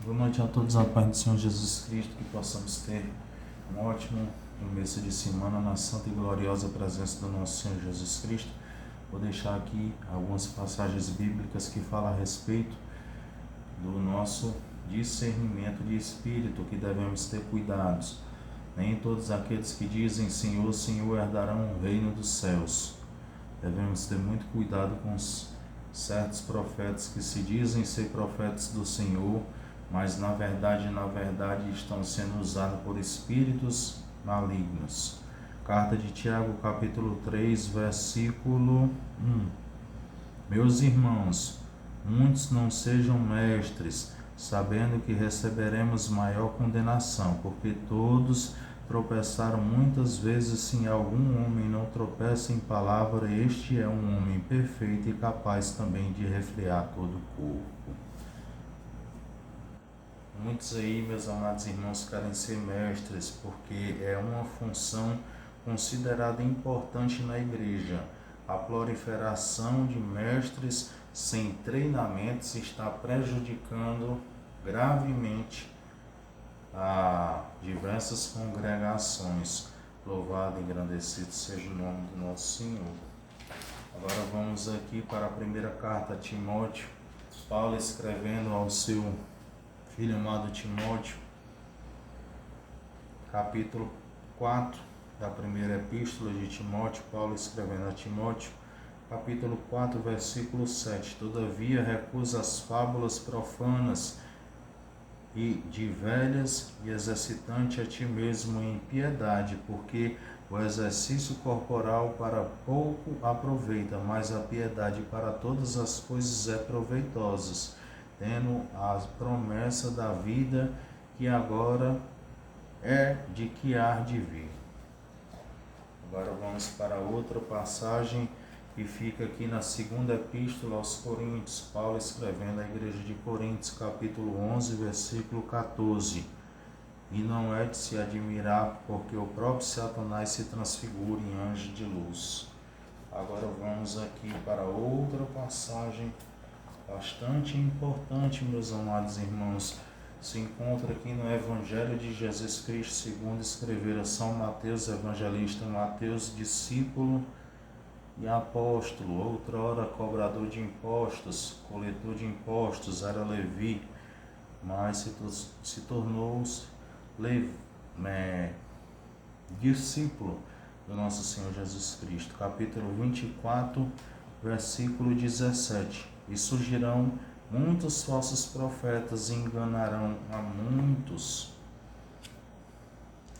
Boa noite a todos, a paz do Senhor Jesus Cristo, que possamos ter um ótimo começo de semana na santa e gloriosa presença do nosso Senhor Jesus Cristo. Vou deixar aqui algumas passagens bíblicas que falam a respeito do nosso discernimento de espírito, que devemos ter cuidados. Nem todos aqueles que dizem Senhor, Senhor herdarão o reino dos céus. Devemos ter muito cuidado com certos profetas que se dizem ser profetas do Senhor, mas na verdade estão sendo usados por espíritos malignos. Carta de Tiago, capítulo 3, versículo 1. Meus irmãos, muitos não sejam mestres, sabendo que receberemos maior condenação, porque todos tropeçaram muitas vezes. Se algum homem não tropeça em palavra, este é um homem perfeito e capaz também de refrear todo o corpo. Muitos aí, meus amados irmãos, querem ser mestres, porque é uma função considerada importante na igreja. A proliferação de mestres sem treinamentos está prejudicando gravemente a diversas congregações. Louvado e engrandecido seja o nome do nosso Senhor. Agora vamos aqui para a primeira carta a Timóteo. Paulo escrevendo ao seu filho amado Timóteo, capítulo 4 da primeira epístola de Timóteo. Paulo escrevendo a Timóteo, capítulo 4, versículo 7. Todavia recusa as fábulas profanas e de velhas, e exercitante a ti mesmo em piedade, porque o exercício corporal para pouco aproveita, mas a piedade para todas as coisas é proveitosa, tendo a promessa da vida que agora é de que há de vir. Agora vamos para outra passagem que fica aqui na segunda epístola aos Coríntios. Paulo escrevendo à igreja de Coríntios, capítulo 11, versículo 14. E não é de se admirar, porque o próprio Satanás se transfigura em anjo de luz. Agora vamos aqui para outra passagem bastante importante, meus amados irmãos. Se encontra aqui no Evangelho de Jesus Cristo, segundo escrevera São Mateus, evangelista Mateus, discípulo e apóstolo, outrora cobrador de impostos, coletor de impostos, era Levi, mas se tornou discípulo do nosso Senhor Jesus Cristo. Capítulo 24, versículo 17. E surgirão muitos falsos profetas e enganarão a muitos.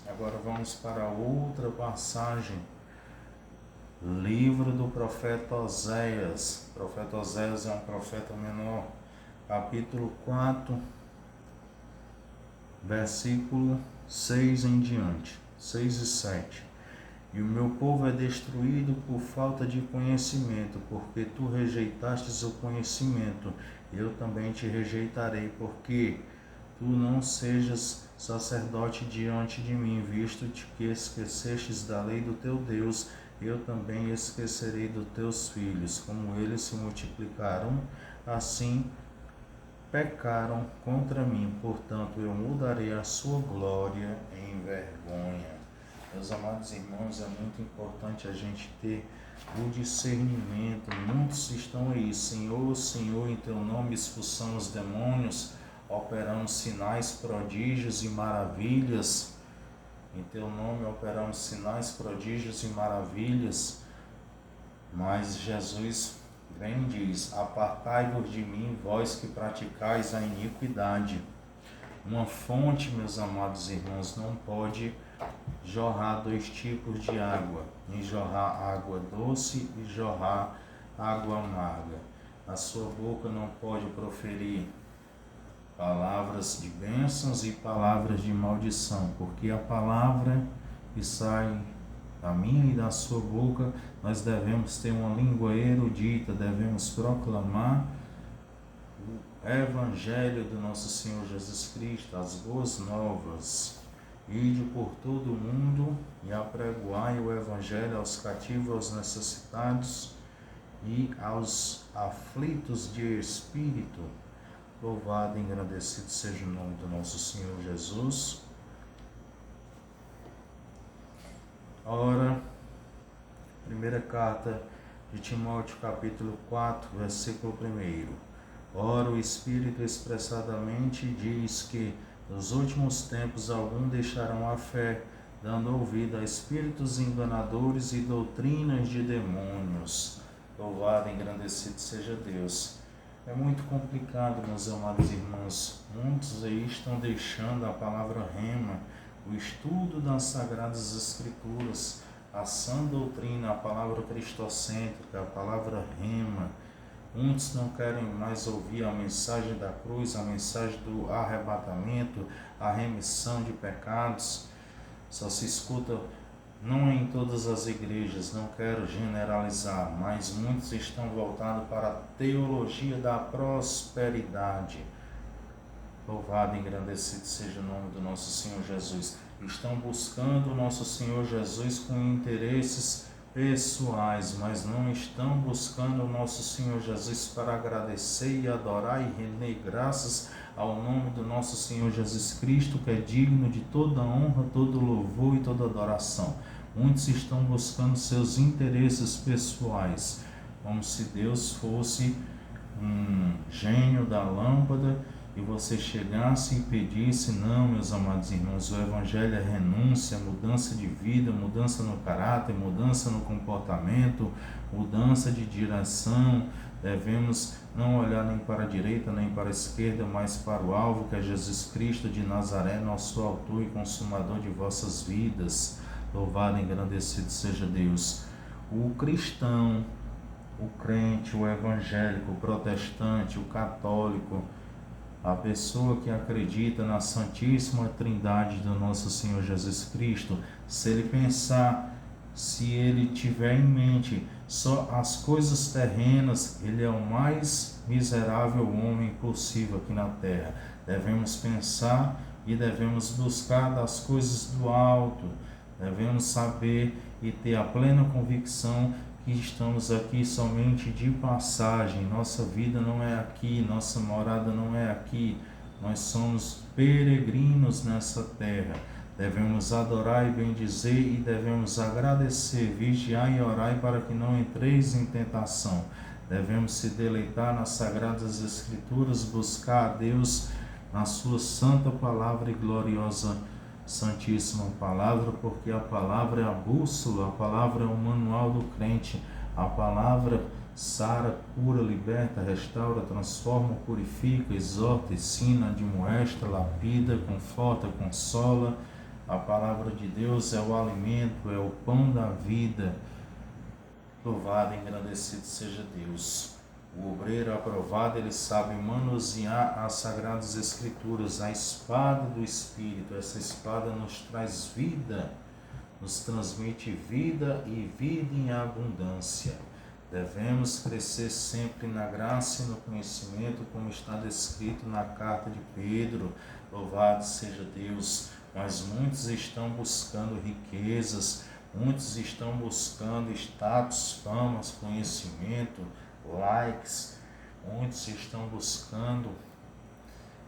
Agora vamos para outra passagem. Livro do profeta Oséias. O profeta Oséias é um profeta menor. Capítulo 4, versículo 6 em diante. 6 e 7. E o meu povo é destruído por falta de conhecimento, porque tu rejeitastes o conhecimento, eu também te rejeitarei, porque tu não sejas sacerdote diante de mim, visto que esquecestes da lei do teu Deus, eu também esquecerei dos teus filhos. Como eles se multiplicaram, assim pecaram contra mim, portanto eu mudarei a sua glória em vergonha. Meus amados irmãos, é muito importante a gente ter o discernimento. Muitos estão aí, Senhor, Senhor, em teu nome expulsamos demônios, operamos sinais, prodígios e maravilhas. Em teu nome operamos sinais, prodígios e maravilhas. Mas Jesus vem e diz: apartai-vos de mim, vós que praticais a iniquidade. Uma fonte, meus amados irmãos, não pode jorrar dois tipos de água, nem jorrar água doce e jorrar água amarga. A sua boca não pode proferir palavras de bênçãos e palavras de maldição, porque a palavra que sai da minha e da sua boca, nós devemos ter uma língua erudita, devemos proclamar o Evangelho do nosso Senhor Jesus Cristo, as boas novas. Ide por todo o mundo e apregoai o Evangelho aos cativos, aos necessitados e aos aflitos de espírito. Louvado e engrandecido seja o nome do nosso Senhor Jesus. Ora, primeira carta de Timóteo, capítulo 4, versículo 1. Ora, o Espírito expressadamente diz que nos últimos tempos alguns deixarão a fé, dando ouvido a espíritos enganadores e doutrinas de demônios. Louvado e engrandecido seja Deus. É muito complicado, meus amados irmãos. Muitos aí estão deixando a palavra rema, o estudo das Sagradas Escrituras, a sã doutrina, a palavra cristocêntrica, a palavra rema. Muitos não querem mais ouvir a mensagem da cruz, a mensagem do arrebatamento, a remissão de pecados. Só se escuta, não em todas as igrejas, não quero generalizar, mas muitos estão voltados para a teologia da prosperidade. Louvado e engrandecido seja o nome do nosso Senhor Jesus. Estão buscando o nosso Senhor Jesus com interesses pessoais, mas não estão buscando o nosso Senhor Jesus para agradecer e adorar e render graças ao nome do nosso Senhor Jesus Cristo, que é digno de toda honra, todo louvor e toda adoração. Muitos estão buscando seus interesses pessoais, como se Deus fosse um gênio da lâmpada e você chegasse e pedisse. Não, meus amados irmãos, o Evangelho é renúncia, mudança de vida, mudança no caráter, mudança no comportamento, mudança de direção. Devemos não olhar nem para a direita nem para a esquerda, mas para o alvo, que é Jesus Cristo de Nazaré, nosso autor e consumador de vossas vidas. Louvado e engrandecido seja Deus. O cristão, o crente, o evangélico, o protestante, o católico, a pessoa que acredita na Santíssima Trindade do nosso Senhor Jesus Cristo, se ele pensar, se ele tiver em mente só as coisas terrenas, ele é o mais miserável homem possível aqui na terra. Devemos pensar e devemos buscar das coisas do alto. Devemos saber e ter a plena convicção que estamos aqui somente de passagem. Nossa vida não é aqui, nossa morada não é aqui. Nós somos peregrinos nessa terra. Devemos adorar e bendizer e devemos agradecer, vigiar e orar para que não entreis em tentação. Devemos se deleitar nas Sagradas Escrituras, buscar a Deus na sua santa palavra e gloriosa Santíssima Palavra, porque a palavra é a bússola, a palavra é o manual do crente, a palavra sara, cura, liberta, restaura, transforma, purifica, exorta, ensina, admoesta, lapida, conforta, consola. A palavra de Deus é o alimento, é o pão da vida. Louvado e engrandecido seja Deus. O obreiro aprovado, ele sabe manusear as Sagradas Escrituras, a espada do Espírito. Essa espada nos traz vida, nos transmite vida e vida em abundância. Devemos crescer sempre na graça e no conhecimento, como está descrito na carta de Pedro. Louvado seja Deus. Mas muitos estão buscando riquezas, muitos estão buscando status, famas, conhecimento, likes. Muitos estão buscando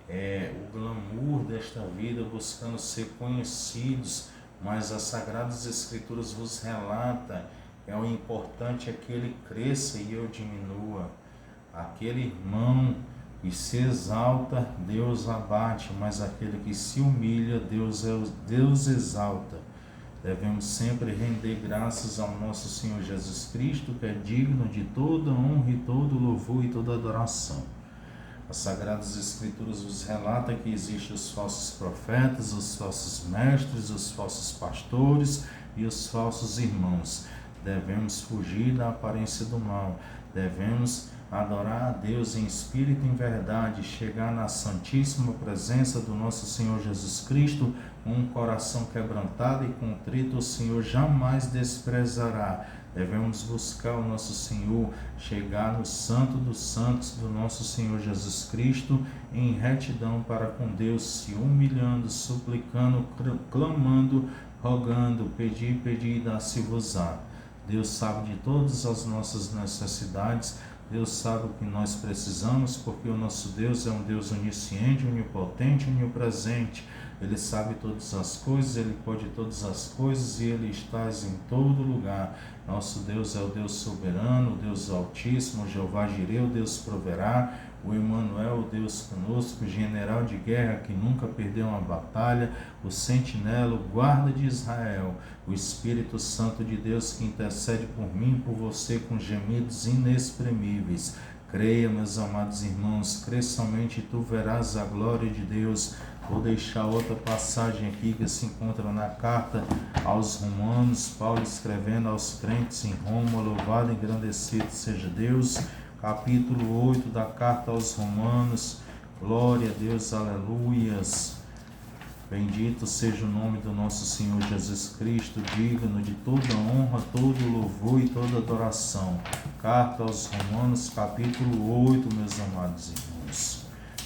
o glamour desta vida, buscando ser conhecidos, mas as Sagradas Escrituras vos relata que o importante é que ele cresça e eu diminua. Aquele irmão que se exalta, Deus abate, mas aquele que se humilha, Deus exalta. Devemos sempre render graças ao nosso Senhor Jesus Cristo, que é digno de toda honra e todo louvor e toda adoração. As Sagradas Escrituras nos relatam que existem os falsos profetas, os falsos mestres, os falsos pastores e os falsos irmãos. Devemos fugir da aparência do mal. Devemos adorar a Deus em espírito e em verdade, chegar na santíssima presença do nosso Senhor Jesus Cristo com um coração quebrantado e contrito. O Senhor jamais desprezará. Devemos buscar o nosso Senhor, chegar no Santo dos Santos do nosso Senhor Jesus Cristo em retidão para com Deus, se humilhando, suplicando, clamando, rogando, pedi e dá-se-vos-á. Deus sabe de todas as nossas necessidades. Deus sabe o que nós precisamos, porque o nosso Deus é um Deus onisciente, onipotente, onipresente. Ele sabe todas as coisas, Ele pode todas as coisas e Ele está em todo lugar. Nosso Deus é o Deus soberano, o Deus altíssimo, Jeová Jireh, o Deus proverá, o Emmanuel, o Deus conosco, o general de guerra que nunca perdeu uma batalha, o sentinela, o guarda de Israel, o Espírito Santo de Deus que intercede por mim e por você com gemidos inexprimíveis. Creia, meus amados irmãos, crê somente e tu verás a glória de Deus. Vou deixar outra passagem aqui que se encontra na carta aos Romanos, Paulo escrevendo aos crentes em Roma, louvado e engrandecido seja Deus, capítulo 8 da carta aos Romanos. Glória a Deus, aleluias. Bendito seja o nome do nosso Senhor Jesus Cristo, digno de toda honra, todo louvor e toda adoração. Carta aos Romanos, capítulo 8, meus amados irmãos.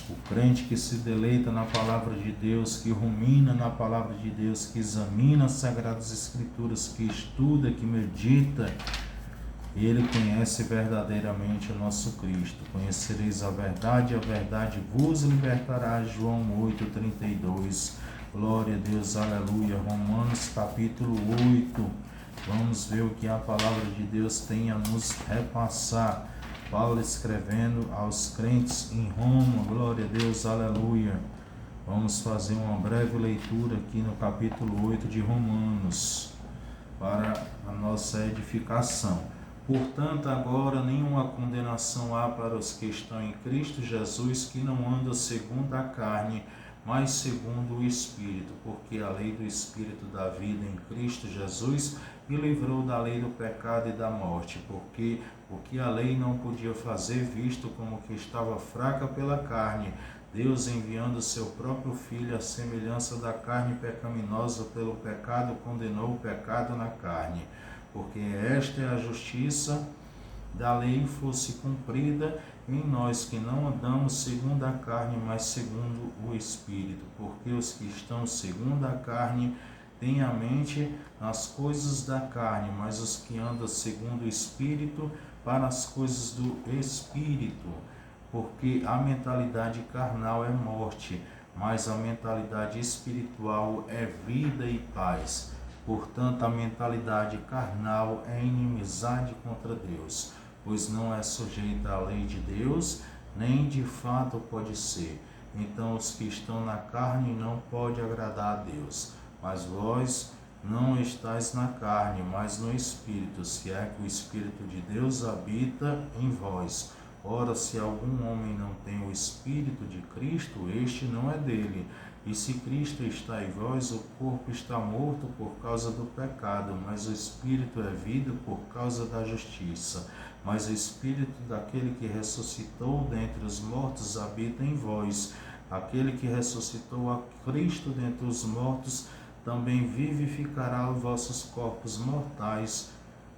O crente que se deleita na palavra de Deus, que rumina na palavra de Deus, que examina as Sagradas Escrituras, que estuda, que medita, ele conhece verdadeiramente o nosso Cristo. Conhecereis a verdade vos libertará. João 8:32. Glória a Deus, aleluia. Romanos capítulo 8. Vamos ver o que a palavra de Deus tem a nos repassar. Paulo escrevendo aos crentes em Roma. Glória a Deus, aleluia. Vamos fazer uma breve leitura aqui no capítulo 8 de Romanos, para a nossa edificação. Portanto, agora nenhuma condenação há para os que estão em Cristo Jesus, que não andam segundo a carne, mas segundo o Espírito, porque a lei do Espírito da vida em Cristo Jesus me livrou da lei do pecado e da morte, porque o que a lei não podia fazer, visto como que estava fraca pela carne, Deus, enviando seu próprio Filho à semelhança da carne pecaminosa pelo pecado, condenou o pecado na carne, porque esta é a justiça da lei fosse cumprida em nós que não andamos segundo a carne, mas segundo o Espírito, porque os que estão segundo a carne têm a mente nas coisas da carne, mas os que andam segundo o Espírito, para as coisas do Espírito, porque a mentalidade carnal é morte, mas a mentalidade espiritual é vida e paz. Portanto, a mentalidade carnal é inimizade contra Deus, pois não é sujeita à lei de Deus, nem de fato pode ser. Então, os que estão na carne não podem agradar a Deus. Mas vós não estáis na carne, mas no Espírito, se é que o Espírito de Deus habita em vós. Ora, se algum homem não tem o Espírito de Cristo, este não é dele. E se Cristo está em vós, o corpo está morto por causa do pecado, mas o Espírito é vida por causa da justiça. Mas o Espírito daquele que ressuscitou dentre os mortos habita em vós. Aquele que ressuscitou a Cristo dentre os mortos também vivificará os vossos corpos mortais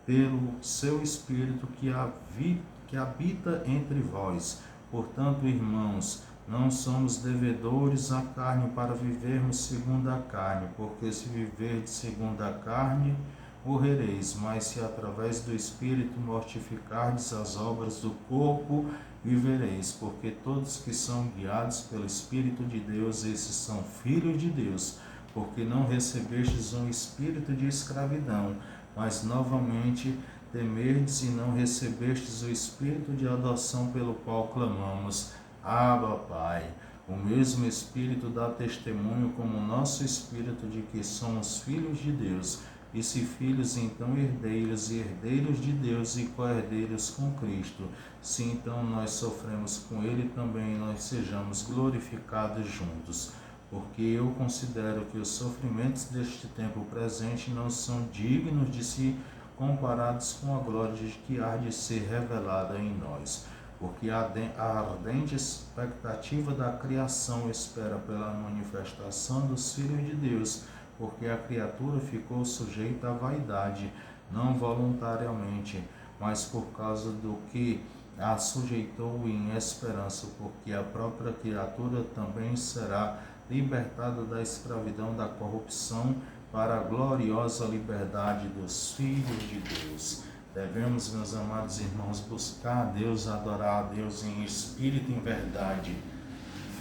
pelo seu Espírito que habita entre vós. Portanto, irmãos, não somos devedores à carne para vivermos segundo a carne, porque se viverdes segundo a carne, morrereis, mas se através do Espírito mortificardes as obras do corpo, vivereis, porque todos que são guiados pelo Espírito de Deus, esses são filhos de Deus, porque não recebestes um espírito de escravidão, mas novamente temerdes e não recebestes o espírito de adoção pelo qual clamamos, Abba, Pai. O mesmo Espírito dá testemunho como o nosso Espírito de que somos filhos de Deus, e se filhos, então herdeiros, e herdeiros de Deus e co-herdeiros com Cristo. Se então nós sofremos com Ele, também nós sejamos glorificados juntos. Porque eu considero que os sofrimentos deste tempo presente não são dignos de se comparados com a glória que há de ser revelada em nós. Porque a ardente expectativa da criação espera pela manifestação dos filhos de Deus, porque a criatura ficou sujeita à vaidade, não voluntariamente, mas por causa do que a sujeitou em esperança, porque a própria criatura também será libertada da escravidão da corrupção para a gloriosa liberdade dos filhos de Deus. Devemos, meus amados irmãos, buscar a Deus, adorar a Deus em espírito e em verdade.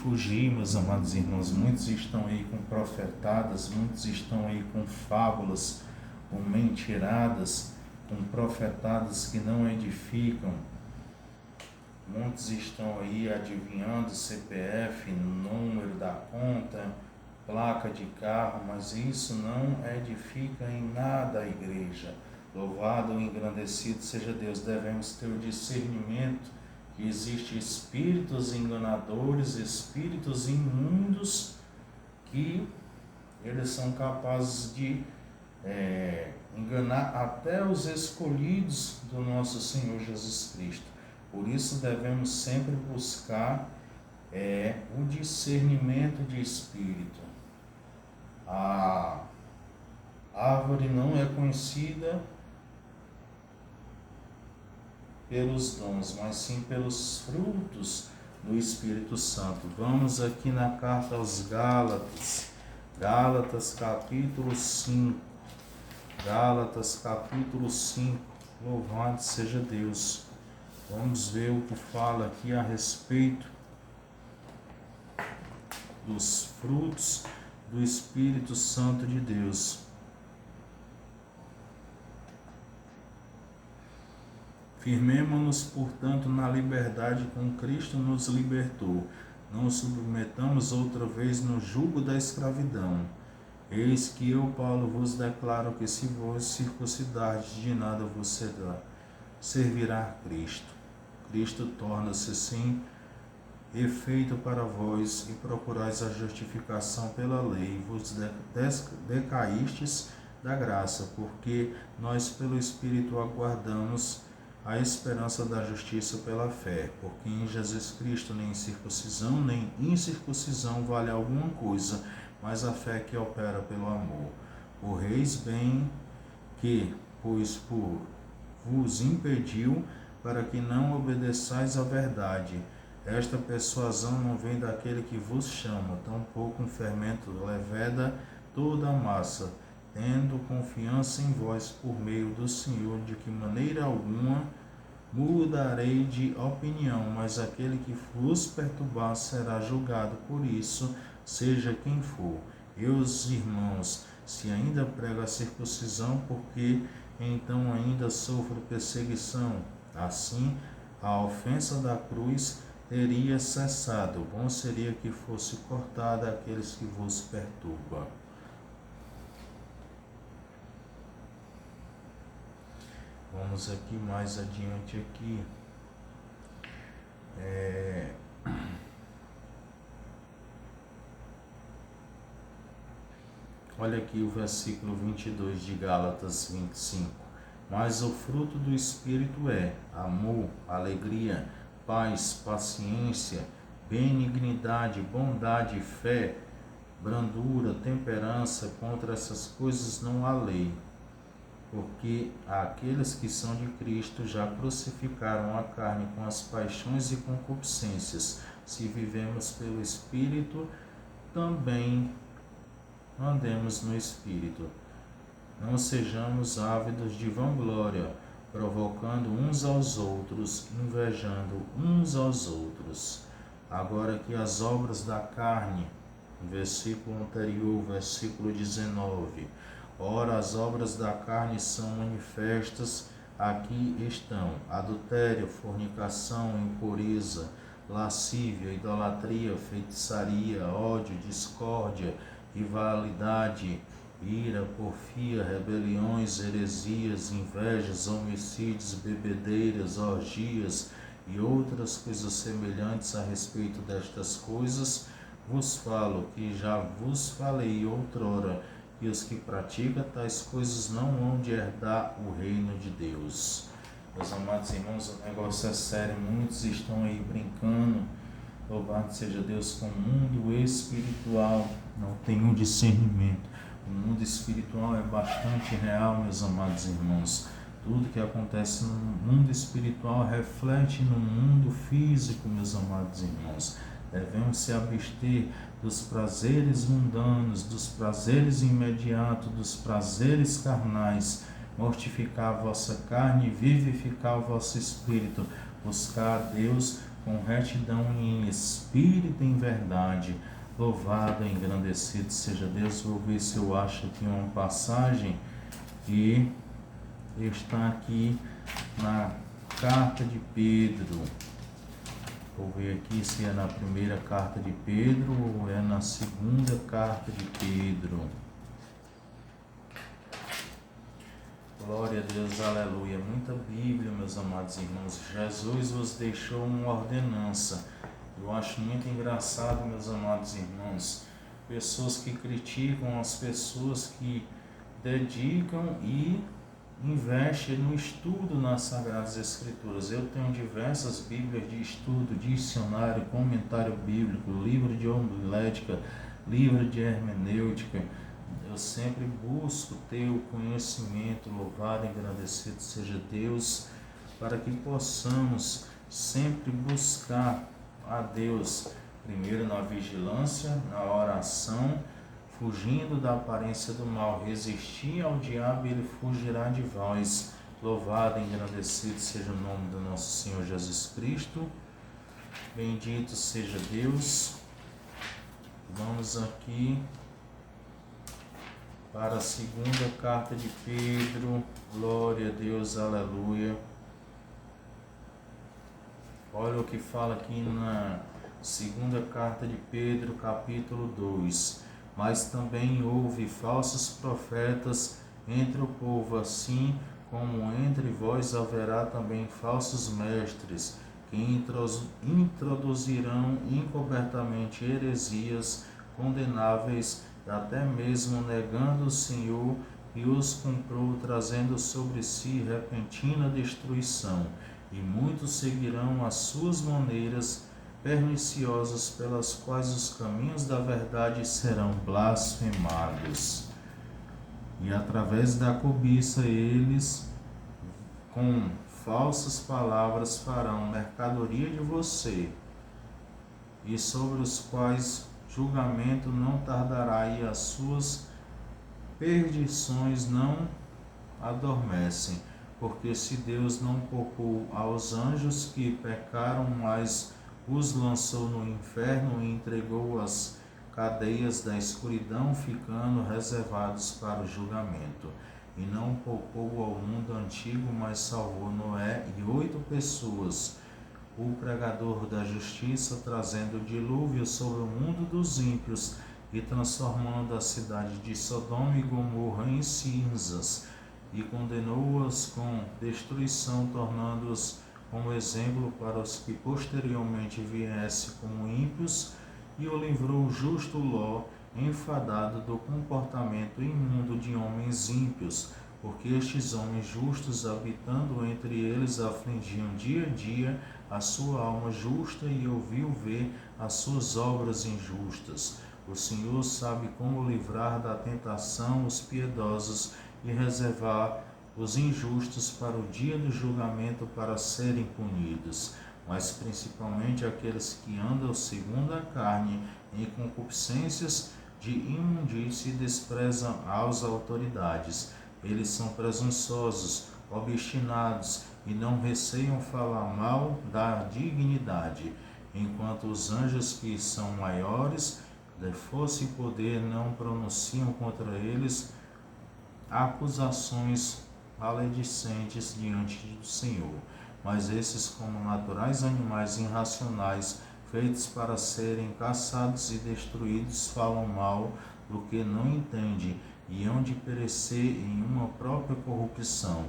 Fugir, meus amados irmãos, muitos estão aí com profetadas, muitos estão aí com fábulas, com mentiradas, com profetadas que não edificam. Muitos estão aí adivinhando CPF, número da conta, placa de carro, mas isso não edifica em nada a igreja. Louvado ou engrandecido seja Deus. Devemos ter o discernimento que existem espíritos enganadores, espíritos imundos, que eles são capazes de enganar até os escolhidos do nosso Senhor Jesus Cristo. Por isso devemos sempre buscar o discernimento de espírito. A árvore não é conhecida pelos dons, mas sim pelos frutos do Espírito Santo. Vamos aqui na carta aos Gálatas, Gálatas capítulo 5, Gálatas capítulo 5, louvado seja Deus. Vamos ver o que fala aqui a respeito dos frutos do Espírito Santo de Deus. Firmemo-nos, portanto, na liberdade com Cristo nos libertou. Não submetamos outra vez no jugo da escravidão. Eis que eu, Paulo, vos declaro que se vos circuncidardes, de nada vos servirá Cristo. Cristo torna-se, sim, efeito para vós, e procurais a justificação pela lei, vos decaístes da graça, porque nós pelo Espírito aguardamos a esperança da justiça pela fé, porque em Jesus Cristo nem circuncisão nem incircuncisão vale alguma coisa, mas a fé que opera pelo amor. Correis bem que, pois vos impediu, para que não obedeçais à verdade. Esta persuasão não vem daquele que vos chama, tampouco um fermento leveda toda a massa, tendo confiança em vós por meio do Senhor, de que maneira alguma mudarei de opinião, mas aquele que vos perturbar será julgado por isso, seja quem for. Meus irmãos, se ainda prego a circuncisão, porque então ainda sofro perseguição. Assim, a ofensa da cruz teria cessado. Bom seria que fosse cortada aqueles que vos perturbam. Vamos aqui mais adiante aqui. Olha aqui o versículo 22 de Gálatas 25. Mas o fruto do Espírito é amor, alegria, paz, paciência, benignidade, bondade, fé, brandura, temperança. Contra essas coisas não há lei. Porque aqueles que são de Cristo já crucificaram a carne com as paixões e concupiscências. Se vivemos pelo Espírito, também andemos no Espírito. Não sejamos ávidos de vanglória, provocando uns aos outros, invejando uns aos outros. Agora que as obras da carne, versículo anterior, versículo 19. Ora, as obras da carne são manifestas, aqui estão: adultério, fornicação, impureza, lascívia, idolatria, feitiçaria, ódio, discórdia, rivalidade, ira, porfia, rebeliões, heresias, invejas, homicídios, bebedeiras, orgias e outras coisas semelhantes. A respeito destas coisas vos falo, que já vos falei outrora, e os que praticam tais coisas não hão de herdar o reino de Deus. Meus amados irmãos, o negócio é sério, muitos estão aí brincando, louvado seja Deus, com o mundo espiritual, não tem um discernimento. O mundo espiritual é bastante real, meus amados irmãos. Tudo que acontece no mundo espiritual reflete no mundo físico, meus amados irmãos. Devemos se abster dos prazeres mundanos, dos prazeres imediatos, dos prazeres carnais, mortificar a vossa carne e vivificar o vosso espírito. Buscar a Deus com retidão e em espírito e em verdade. Louvado e engrandecido seja Deus. Vou ver se eu acho aqui uma passagem que está aqui na carta de Pedro. Vou ver aqui se é na primeira carta de Pedro ou é na segunda carta de Pedro. Glória a Deus, aleluia. Muita Bíblia, meus amados irmãos. Jesus vos deixou uma ordenança. Eu acho muito engraçado, meus amados irmãos, pessoas que criticam as pessoas que dedicam e investem no estudo nas Sagradas Escrituras. Eu tenho diversas Bíblias de estudo, dicionário, comentário bíblico, livro de homilética, livro de hermenêutica. Eu sempre busco ter o conhecimento, louvado e agradecido seja Deus, para que possamos sempre buscar a Deus, primeiro na vigilância, na oração, fugindo da aparência do mal, resistir ao diabo e ele fugirá de vós. Louvado e engrandecido seja o nome do nosso Senhor Jesus Cristo. Bendito seja Deus. Vamos aqui para a segunda carta de Pedro. Glória a Deus, aleluia. Olha o que fala aqui na segunda carta de Pedro, capítulo 2. Mas também houve falsos profetas entre o povo, assim como entre vós haverá também falsos mestres, que introduzirão encobertamente heresias condenáveis, até mesmo negando o Senhor que os comprou, trazendo sobre si repentina destruição. E muitos seguirão as suas maneiras perniciosas, pelas quais os caminhos da verdade serão blasfemados. E através da cobiça eles, com falsas palavras, farão mercadoria de você, e sobre os quais julgamento não tardará, e as suas perdições não adormecem. Porque se Deus não poupou aos anjos que pecaram, mas os lançou no inferno e entregou as cadeias da escuridão, ficando reservados para o julgamento. E não poupou ao mundo antigo, mas salvou Noé e 8 pessoas, o pregador da justiça, trazendo o dilúvio sobre o mundo dos ímpios e transformando a cidade de Sodoma e Gomorra em cinzas, e condenou-as com destruição, tornando-os como exemplo para os que posteriormente viessem como ímpios, e o livrou o justo Ló, enfadado do comportamento imundo de homens ímpios, porque estes homens justos, habitando entre eles, afligiam dia a dia a sua alma justa, e ouviu ver as suas obras injustas. O Senhor sabe como livrar da tentação os piedosos e reservar os injustos para o dia do julgamento, para serem punidos, mas principalmente aqueles que andam segundo a carne, em concupiscências de imundícia, e desprezam as autoridades. Eles são presunçosos, obstinados, e não receiam falar mal da dignidade, enquanto os anjos, que são maiores de força e poder, não pronunciam contra eles acusações maledicentes diante do Senhor. Mas esses, como naturais animais irracionais, feitos para serem caçados e destruídos, falam mal do que não entende, e hão de perecer em uma própria corrupção,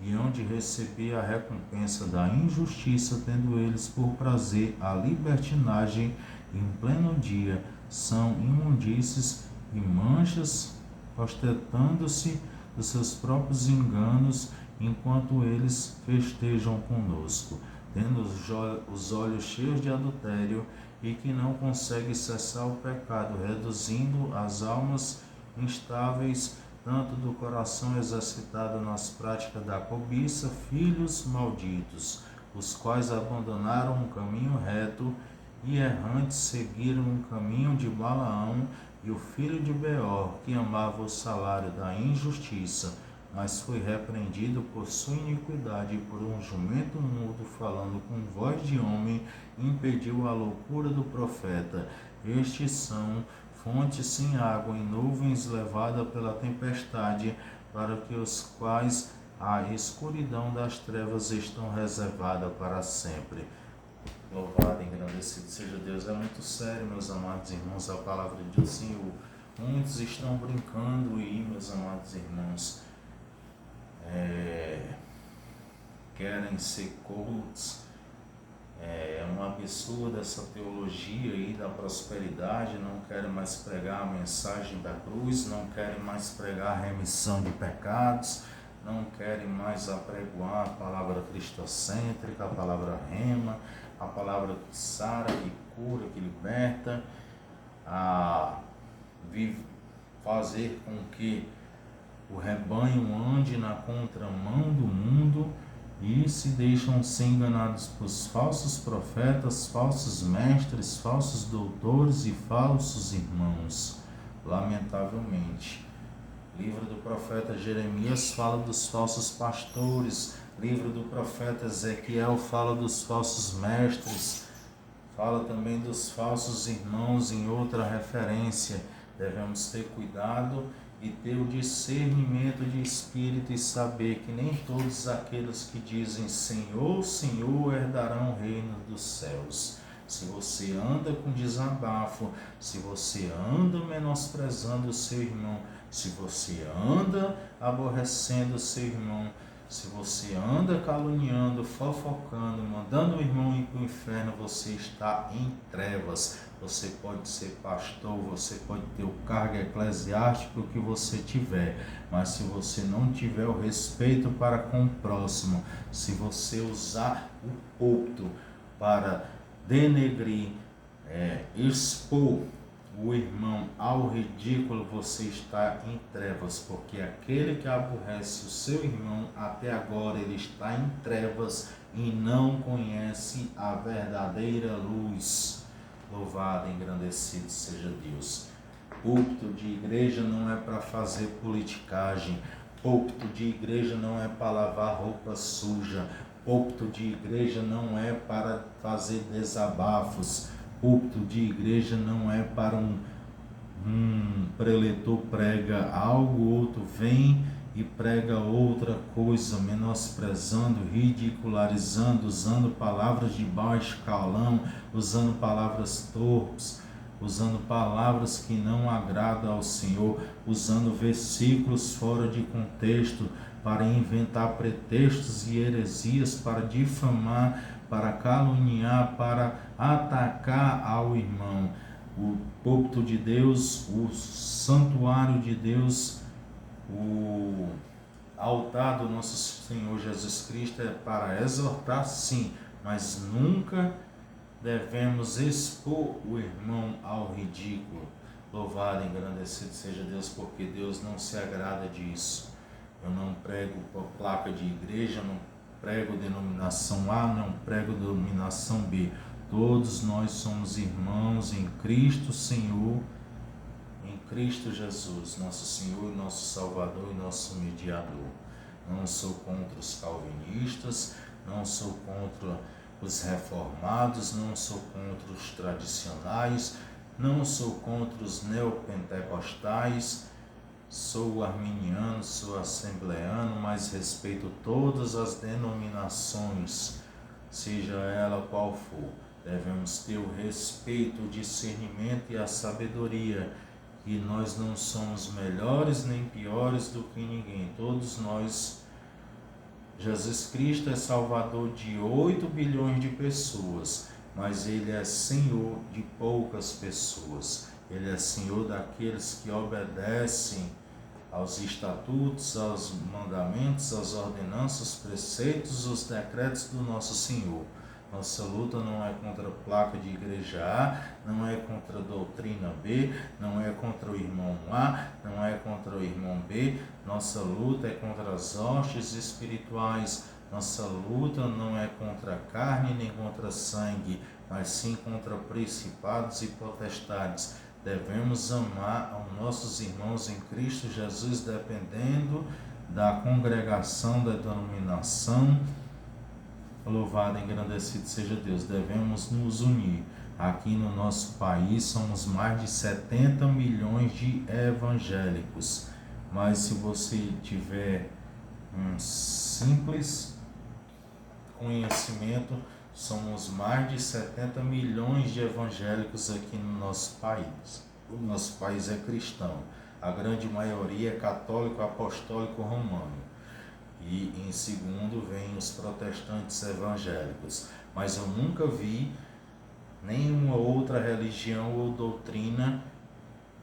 e hão de receber a recompensa da injustiça, tendo eles por prazer a libertinagem em pleno dia. São imundícies e manchas, ostentando-se dos seus próprios enganos, enquanto eles festejam conosco, tendo os olhos cheios de adultério, e que não consegue cessar o pecado, reduzindo as almas instáveis, tanto do coração exercitado nas práticas da cobiça, filhos malditos, os quais abandonaram o caminho reto e errantes, seguiram o caminho de Balaão, e o filho de Beor, que amava o salário da injustiça, mas foi repreendido por sua iniquidade, e por um jumento mudo falando com voz de homem, impediu a loucura do profeta. Estes são fontes sem água e nuvens levada pela tempestade, para que os quais a escuridão das trevas estão reservada para sempre. Louvado e engrandecido seja Deus. É muito sério, meus amados irmãos, a palavra do Senhor. Muitos estão brincando aí, meus amados irmãos, querem ser coaches. É um absurdo essa teologia aí da prosperidade, não querem mais pregar a mensagem da cruz, não querem mais pregar a remissão de pecados, não querem mais apregoar a palavra cristocêntrica, a palavra rema, a palavra que sara, que cura, que liberta, a fazer com que o rebanho ande na contramão do mundo, e se deixam ser enganados por falsos profetas, falsos mestres, falsos doutores e falsos irmãos. Lamentavelmente, livro do profeta Jeremias fala dos falsos pastores, livro do profeta Ezequiel fala dos falsos mestres, fala também dos falsos irmãos em outra referência. Devemos ter cuidado e ter o discernimento de espírito e saber que nem todos aqueles que dizem Senhor, Senhor herdarão o reino dos céus. Se você anda com desabafo, se você anda menosprezando o seu irmão, se você anda aborrecendo o seu irmão, se você anda caluniando, fofocando, mandando o irmão ir para o inferno, você está em trevas. Você pode ser pastor, você pode ter o cargo eclesiástico que você tiver, mas se você não tiver o respeito para com o próximo, se você usar o púlpito para denegrir, expor o irmão ao ridículo, você está em trevas, porque aquele que aborrece o seu irmão, até agora ele está em trevas e não conhece a verdadeira luz. Louvado e engrandecido seja Deus. Púlpito de igreja não é para fazer politicagem, púlpito de igreja não é para lavar roupa suja, púlpito de igreja não é para fazer desabafos, púlpito de igreja não é para um preletor prega algo, outro vem e prega outra coisa, menosprezando, ridicularizando, usando palavras de baixo calão, usando palavras torpes, usando palavras que não agradam ao Senhor, usando versículos fora de contexto para inventar pretextos e heresias, para difamar, para caluniar, para atacar ao irmão. O púlpito de Deus, o santuário de Deus, o altar do nosso Senhor Jesus Cristo é para exortar, sim, mas nunca devemos expor o irmão ao ridículo. Louvado e engrandecido seja Deus, porque Deus não se agrada disso. Eu não prego placa de igreja, não prego denominação A, não prego denominação B. Todos nós somos irmãos em Cristo Senhor, em Cristo Jesus, nosso Senhor, nosso Salvador e nosso mediador. Não sou contra os calvinistas, não sou contra os reformados, não sou contra os tradicionais, não sou contra os neopentecostais, sou arminiano, sou assembleano, mas respeito todas as denominações, seja ela qual for. Devemos ter o respeito, o discernimento e a sabedoria, que nós não somos melhores nem piores do que ninguém. Todos nós, Jesus Cristo é Salvador de 8 bilhões de pessoas, mas Ele é Senhor de poucas pessoas. Ele é Senhor daqueles que obedecem aos estatutos, aos mandamentos, às ordenanças, preceitos, os decretos do nosso Senhor. Nossa luta não é contra a placa de igreja A, não é contra a doutrina B, não é contra o irmão A, não é contra o irmão B. Nossa luta é contra as hostes espirituais. Nossa luta não é contra a carne nem contra sangue, mas sim contra principados e potestades. Devemos amar aos nossos irmãos em Cristo Jesus, dependendo da congregação, da denominação. Louvado e engrandecido seja Deus. Devemos nos unir. Aqui no nosso país somos mais de 70 milhões de evangélicos. Mas se você tiver um simples conhecimento, somos mais de 70 milhões de evangélicos aqui no nosso país. O nosso país é cristão. A grande maioria é católico, apostólico, romano. E em segundo vem os protestantes evangélicos. Mas eu nunca vi nenhuma outra religião ou doutrina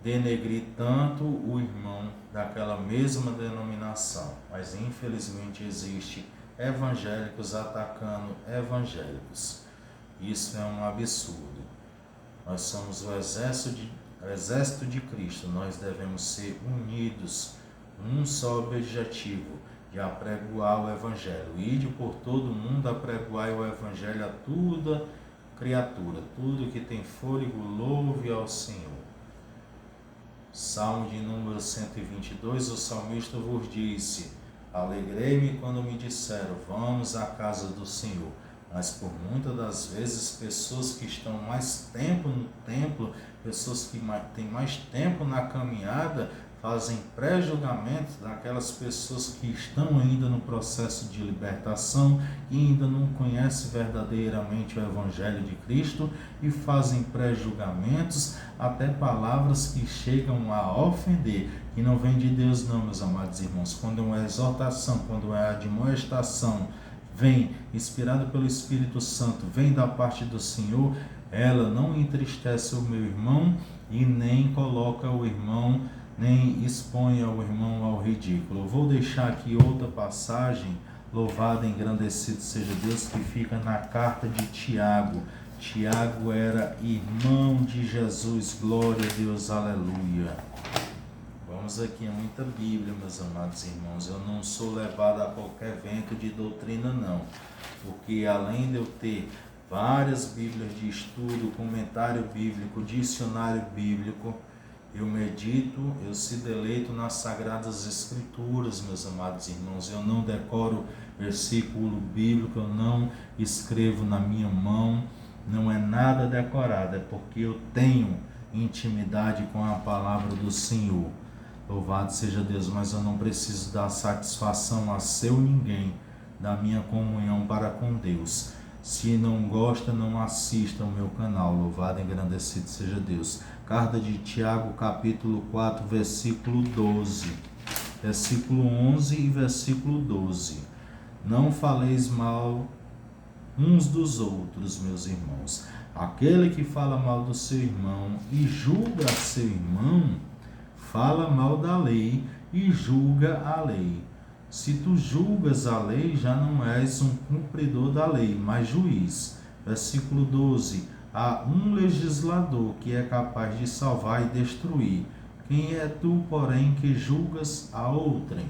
denegrir tanto o irmão daquela mesma denominação. Mas infelizmente existe evangélicos atacando evangélicos. Isso é um absurdo. Nós somos o exército de Cristo. Nós devemos ser unidos, um só objetivo, de apregoar o Evangelho. Ide por todo mundo apregoar o Evangelho a toda criatura. Tudo que tem fôlego, louve ao Senhor. Salmo de número 122, o salmista vos disse: alegrei-me quando me disseram, vamos à casa do Senhor. Mas por muitas das vezes, pessoas que estão mais tempo no templo, pessoas que têm mais tempo na caminhada, fazem pré-julgamentos daquelas pessoas que estão ainda no processo de libertação e ainda não conhecem verdadeiramente o Evangelho de Cristo e fazem pré-julgamentos, até palavras que chegam a ofender, que não vem de Deus não, meus amados irmãos. Quando é uma exortação, quando é admoestação, vem inspirada pelo Espírito Santo, vem da parte do Senhor, ela não entristece o meu irmão e nem coloca o irmão, nem expõe o irmão ao ridículo. Eu vou deixar aqui outra passagem, louvado e engrandecido seja Deus, que fica na carta de Tiago. Tiago era irmão de Jesus, glória a Deus, aleluia. Vamos aqui a muita Bíblia, meus amados irmãos. Eu não sou levado a qualquer vento de doutrina, não. Porque além de eu ter várias Bíblias de estudo, comentário bíblico, dicionário bíblico, eu medito, eu se deleito nas Sagradas Escrituras, meus amados irmãos. Eu não decoro versículo bíblico, eu não escrevo na minha mão, não é nada decorado, é porque eu tenho intimidade com a palavra do Senhor. Louvado seja Deus, mas eu não preciso dar satisfação a seu ninguém da minha comunhão para com Deus. Se não gosta, não assista ao meu canal. Louvado e engrandecido seja Deus. Carta de Tiago, capítulo 4, versículo 12. Versículo 11 e versículo 12. Não faleis mal uns dos outros, meus irmãos. Aquele que fala mal do seu irmão e julga seu irmão, fala mal da lei e julga a lei. Se tu julgas a lei, já não és um cumpridor da lei, mas juiz. Versículo 12. Há um legislador que é capaz de salvar e destruir. Quem é tu, porém, que julgas a outrem?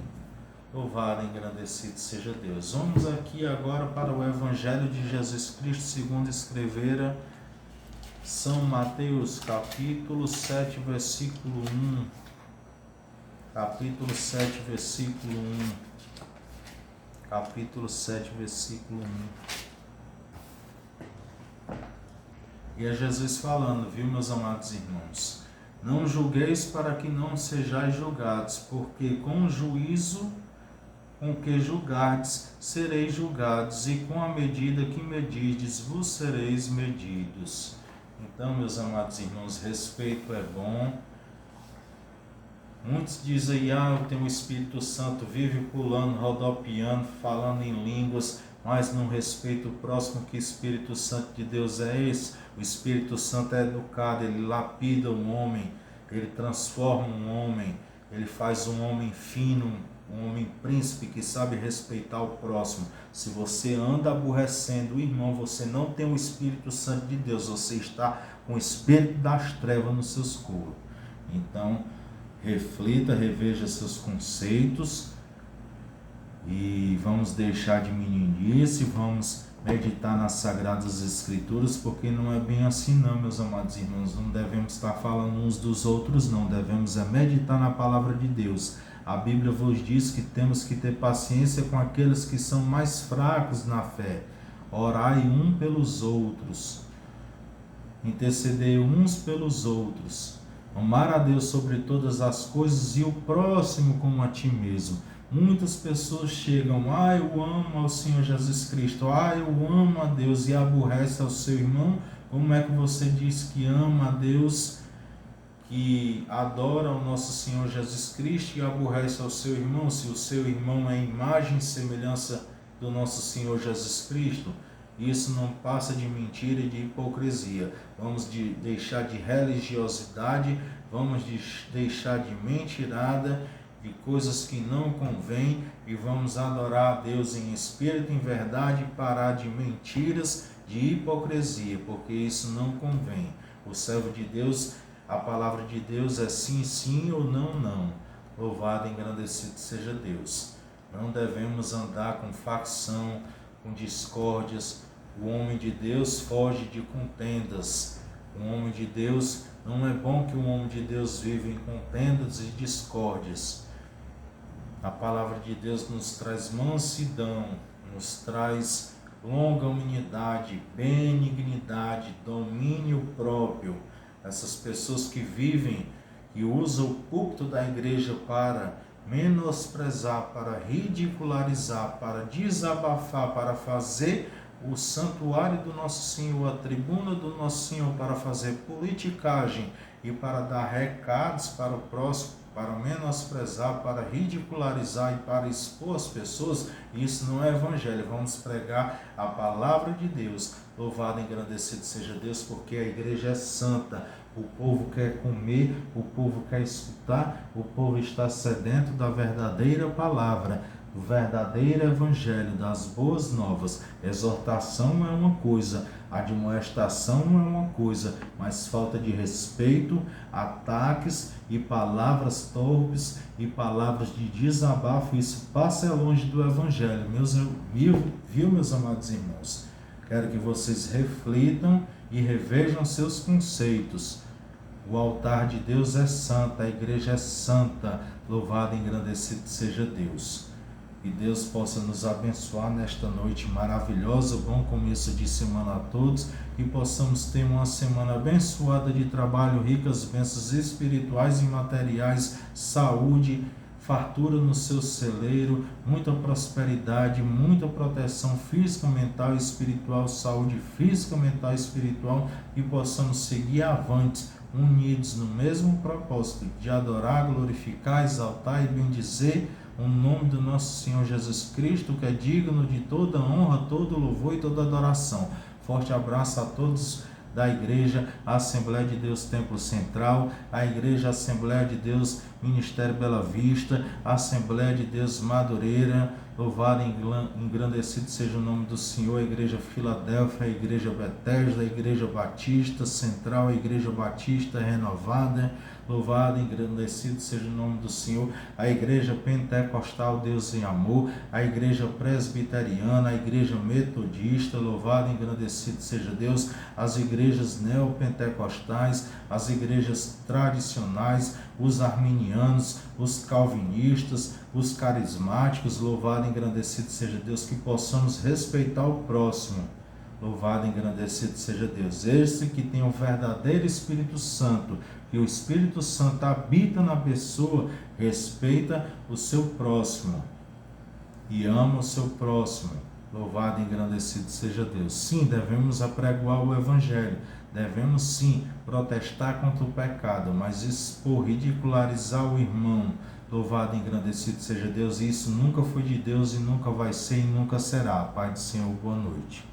Louvado e engrandecido seja Deus. Vamos aqui agora para o Evangelho de Jesus Cristo, segundo escrevera São Mateus, capítulo 7, versículo 1. Capítulo 7, versículo 1. Capítulo 7, versículo 1. E é Jesus falando, viu, meus amados irmãos? Não julgueis para que não sejais julgados, porque com o juízo com que julgardes, sereis julgados, e com a medida que medirdes, vos sereis medidos. Então, meus amados irmãos, respeito é bom. Muitos dizem, eu tenho o Espírito Santo, vive pulando, rodopiando, falando em línguas, mas não respeita o próximo. Que Espírito Santo de Deus é esse? O Espírito Santo é educado, ele lapida um homem, ele transforma um homem, ele faz um homem fino, um homem príncipe que sabe respeitar o próximo. Se você anda aborrecendo o irmão, você não tem o Espírito Santo de Deus, você está com o Espírito das trevas nos seus corpos. Então, reflita, reveja seus conceitos e vamos deixar de meninice, vamos meditar nas Sagradas Escrituras, porque não é bem assim não, meus amados irmãos. Não devemos estar falando uns dos outros, não. Devemos meditar na Palavra de Deus, A Bíblia vos diz que temos que ter paciência com aqueles que são mais fracos na fé. Orai um pelos outros, intercedei uns pelos outros, amar a Deus sobre todas as coisas e o próximo como a ti mesmo. Muitas pessoas chegam, eu amo ao Senhor Jesus Cristo, eu amo a Deus, e aborrece ao seu irmão. Como é que você diz que ama a Deus, que adora o nosso Senhor Jesus Cristo, e aborrece ao seu irmão, se o seu irmão é imagem e semelhança do nosso Senhor Jesus Cristo? Isso não passa de mentira e de hipocrisia. Vamos deixar de religiosidade, vamos deixar de mentirada, de coisas que não convêm, e vamos adorar a Deus em espírito e em verdade, e parar de mentiras, de hipocrisia, porque isso não convém. O servo de Deus, a palavra de Deus é sim, sim, ou não, não. Louvado e engrandecido seja Deus. Não devemos andar com facção, com discórdias. O homem de Deus foge de contendas. O homem de Deus, não é bom que o homem de Deus viva em contendas e discórdias. A palavra de Deus nos traz mansidão, nos traz longanimidade, benignidade, domínio próprio. Essas pessoas que vivem e usam o púlpito da igreja para menosprezar, para ridicularizar, para desabafar, para fazer o santuário do nosso Senhor, a tribuna do nosso Senhor, para fazer politicagem e para dar recados para o próximo, para menosprezar, para ridicularizar e para expor as pessoas, isso não é evangelho. Vamos pregar a palavra de Deus. Louvado e engrandecido seja Deus, porque a igreja é santa. O povo quer comer, o povo quer escutar, o povo está sedento da verdadeira palavra, do verdadeiro evangelho, das boas novas. Exortação é uma coisa, admoestação é uma coisa, mas falta de respeito, ataques e palavras torpes e palavras de desabafo, isso passa longe do evangelho. Meus amados irmãos? Quero que vocês reflitam e revejam seus conceitos. O altar de Deus é santo, a igreja é santa. Louvado e engrandecido seja Deus. Que Deus possa nos abençoar nesta noite maravilhosa, bom começo de semana a todos, que possamos ter uma semana abençoada de trabalho, ricas bênçãos espirituais e materiais, saúde, fartura no seu celeiro, muita prosperidade, muita proteção física, mental e espiritual, saúde física, mental e espiritual, e possamos seguir avante, unidos no mesmo propósito de adorar, glorificar, exaltar e bendizer o nome do nosso Senhor Jesus Cristo, que é digno de toda honra, todo louvor e toda adoração. Forte abraço a todos da Igreja Assembleia de Deus Templo Central, a Igreja Assembleia de Deus Ministério Bela Vista, a Assembleia de Deus Madureira. Louvado e engrandecido seja o nome do Senhor, a Igreja Filadélfia, a Igreja Betesda, a Igreja Batista Central, a Igreja Batista Renovada. Louvado e engrandecido seja o nome do Senhor, a Igreja Pentecostal Deus em Amor, a Igreja Presbiteriana, a Igreja Metodista. Louvado e engrandecido seja Deus, as igrejas neopentecostais, as igrejas tradicionais, os arminianos, os calvinistas, os carismáticos. Louvado e engrandecido seja Deus, que possamos respeitar o próximo. Louvado e engrandecido seja Deus, esse que tem o verdadeiro Espírito Santo, que o Espírito Santo habita na pessoa, respeita o seu próximo e ama o seu próximo. Louvado e engrandecido seja Deus. Sim, devemos apregoar o Evangelho, devemos sim protestar contra o pecado, mas expor, ridicularizar o irmão. Louvado e engrandecido seja Deus, e isso nunca foi de Deus e nunca vai ser e nunca será. Pai do Senhor, boa noite.